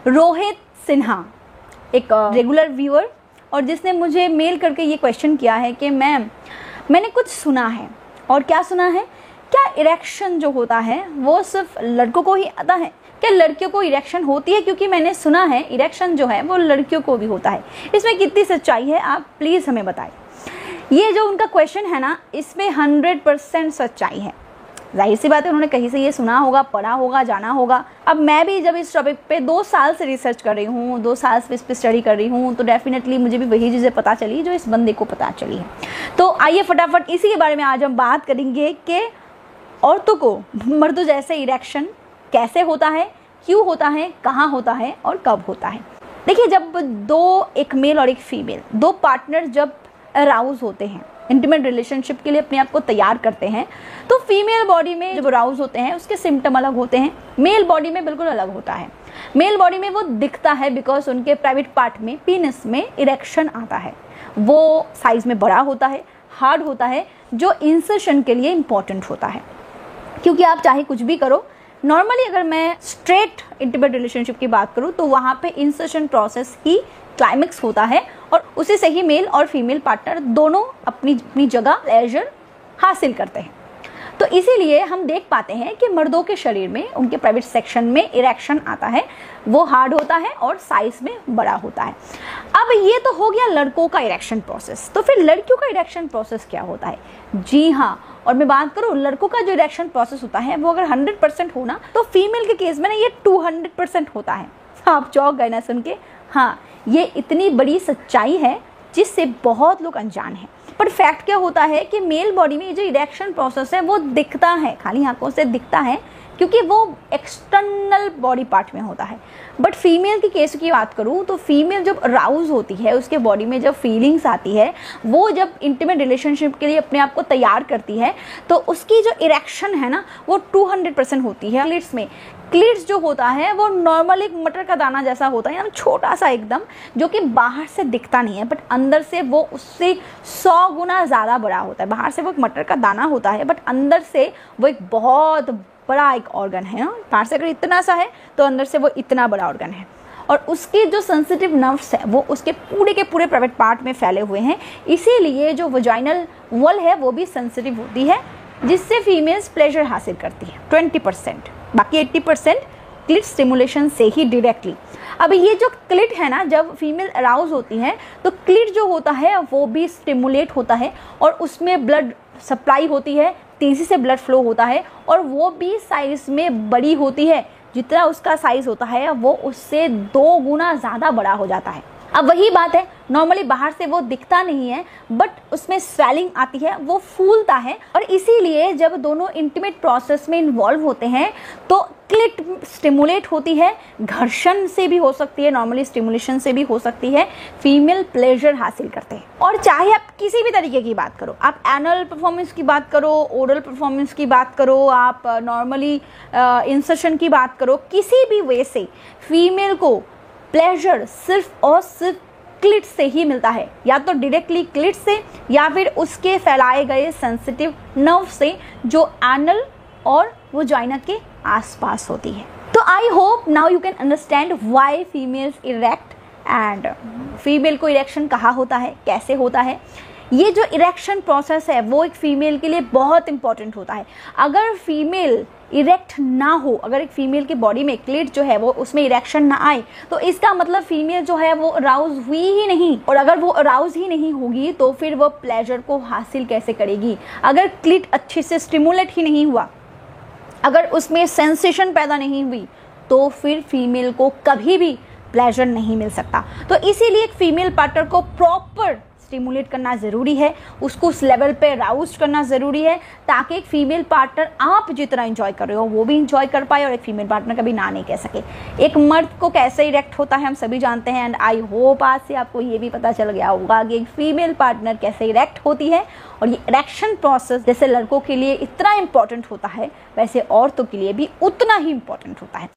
रोहित सिन्हा, एक regular viewer, और जिसने मुझे मेल करके ये क्वेश्चन किया है कि मैम मैंने कुछ सुना है। और क्या सुना है? क्या इरेक्शन जो होता है वो सिर्फ लड़कों को ही आता है? क्या लड़कियों को इरेक्शन होती है? क्योंकि मैंने सुना है इरेक्शन जो है वो लड़कियों को भी होता है। इसमें कितनी सच्चाई है, आप प्लीज़ हमें बताएं। ये जो उनका क्वेश्चन है ना, इसमें 100% सच्चाई है। जाहिर सी बात है, उन्होंने कहीं से ये सुना होगा, पढ़ा होगा, जाना होगा। अब मैं भी जब इस टॉपिक पे 2 साल से रिसर्च कर रही हूँ, 2 साल से इस पर स्टडी कर रही हूँ, तो डेफिनेटली मुझे भी वही चीज़ें पता चली जो इस बंदे को पता चली है। तो आइए फटाफट इसी के बारे में आज हम बात करेंगे कि औरतों को मर्दों जैसे इरेक्शन कैसे होता है, क्यों होता है, कहाँ होता है और कब होता है। देखिए, जब एक मेल और एक फीमेल, 2 पार्टनर जब अराउज होते हैं, इंटीमेट रिलेशनशिप के लिए अपने आप को तैयार करते हैं, तो फीमेल बॉडी में जब अराउज होते हैं उसके सिम्टम अलग होते हैं, मेल बॉडी में बिल्कुल अलग होता है। मेल बॉडी में वो दिखता है बिकॉज उनके प्राइवेट पार्ट में, पीनस में इरेक्शन आता है। वो साइज में बड़ा होता है, हार्ड होता है, जो इंसर्शन के लिए इंपॉर्टेंट होता है। क्योंकि आप चाहे कुछ भी करो, नॉर्मली अगर मैं स्ट्रेट इंटीमेट रिलेशनशिप की बात करूं तो वहां पे इंसर्शन प्रोसेस ही क्लाइमेक्स होता है और उसी से ही मेल और फीमेल पार्टनर दोनों अपनी अपनी जगह प्लेजर हासिल करते हैं। तो इसीलिए हम देख पाते हैं कि मर्दों के शरीर में, उनके प्राइवेट सेक्शन में इरेक्शन आता है, वो हार्ड होता है और साइज में बड़ा होता है। अब ये तो हो गया लड़कों का इरेक्शन प्रोसेस। तो फिर लड़कियों का इरेक्शन प्रोसेस क्या होता है? जी हाँ, और मैं बात करूँ लड़कों का जो इरेक्शन प्रोसेस होता है वो अगर 100% होना, तो फीमेल के केस में ना ये 200% होता है। आप चौंक गए ना सुन के? हाँ, ये इतनी बड़ी सच्चाई है जिससे बहुत लोग अनजान हैं। पर फैक्ट क्या होता है कि मेल बॉडी में जो इरेक्शन प्रोसेस है वो दिखता है, खाली आंखों से दिखता है, क्योंकि वो एक्सटर्नल बॉडी पार्ट में होता है। बट फीमेल की केस की बात करूँ तो फीमेल जब अराउज होती है, उसके बॉडी में जब फीलिंग्स आती है, वो जब इंटीमेट रिलेशनशिप के लिए अपने आप को तैयार करती है, तो उसकी जो इरेक्शन है ना वो 200% होती है। क्लिट्स में, क्लिट्स जो होता है वो नॉर्मल एक मटर का दाना जैसा होता है, छोटा सा एकदम, जो कि बाहर से दिखता नहीं है बट अंदर से वो उससे 100 गुना ज़्यादा बड़ा होता है। बाहर से वो एक मटर का दाना होता है बट अंदर से वो एक बहुत बड़ा एक ऑर्गन है। बाहर से अगर इतना सा है तो अंदर से वो इतना बड़ा ऑर्गन है, और उसके जो सेंसिटिव नर्व्स है वो उसके पूरे के पूरे प्राइवेट पार्ट में फैले हुए हैं। इसीलिए जो वजाइनल वॉल है वो भी सेंसिटिव होती है, जिससे फीमेल्स प्लेजर हासिल करती है 20%, बाकी 80% क्लिट स्टिमुलेशन से ही डायरेक्टली। अब ये जो क्लिट है ना, जब फीमेल अराउज होती है तो क्लिट जो होता है वो भी स्टिमुलेट होता है और उसमें ब्लड सप्लाई होती है, तेजी से ब्लड फ्लो होता है, और वो भी साइज में बड़ी होती है। जितना उसका साइज होता है वो उससे 2 गुना ज़्यादा बड़ा हो जाता है। अब वही बात है, नॉर्मली बाहर से वो दिखता नहीं है बट उसमें स्वेलिंग आती है, वो फूलता है, और इसीलिए जब दोनों इंटीमेट प्रोसेस में इन्वॉल्व होते हैं तो क्लिट स्टिमुलेट होती है। घर्षण से भी हो सकती है, नॉर्मली स्टिमुलेशन से भी हो सकती है, फीमेल प्लेजर हासिल करते हैं। और चाहे आप किसी भी तरीके की बात करो, आप एनल परफॉर्मेंस की बात करो, ओरल परफॉर्मेंस की बात करो, आप नॉर्मली इंसर्शन की बात करो, किसी भी वे से फीमेल को प्लेजर सिर्फ और सिर्फ क्लिट से ही मिलता है, या तो डायरेक्टली क्लिट से या फिर उसके फैलाए गए सेंसिटिव नर्व से जो एनल और वजाइना के आसपास होती है। तो I hope now you can understand why females erect and female को इरेक्शन कहाँ होता है, कैसे होता है। ये जो इरेक्शन प्रोसेस है वो एक फीमेल के लिए बहुत इंपॉर्टेंट होता है। अगर फीमेल इरेक्ट ना हो, अगर एक फीमेल की बॉडी में क्लिट जो है वो उसमें इरेक्शन ना आए, तो इसका मतलब फीमेल जो है वो अराउज हुई ही नहीं, और अगर वो अराउज ही नहीं होगी तो फिर वो प्लेजर को हासिल कैसे करेगी। अगर क्लिट अच्छे से स्टिमुलेट ही नहीं हुआ, अगर उसमें सेंसेशन पैदा नहीं हुई, तो फिर फीमेल को कभी भी प्लेजर नहीं मिल सकता। तो इसीलिए एक फीमेल पार्टनर को प्रॉपर स्टिमुलेट करना ज़रूरी है, उसको उस लेवल पे अराउज करना ज़रूरी है, ताकि एक फीमेल पार्टनर आप जितना एंजॉय कर रहे हो वो भी एंजॉय कर पाए और एक फीमेल पार्टनर कभी ना नहीं कह सके। एक मर्द को कैसे इरेक्ट होता है हम सभी जानते हैं, एंड आई होप आज से आपको ये भी पता चल गया होगा कि एक फीमेल पार्टनर कैसे इरेक्ट होती है। और ये इरेक्शन प्रोसेस जैसे लड़कों के लिए इतना इंपॉर्टेंट होता है, वैसे औरतों के लिए भी उतना ही इंपॉर्टेंट होता है।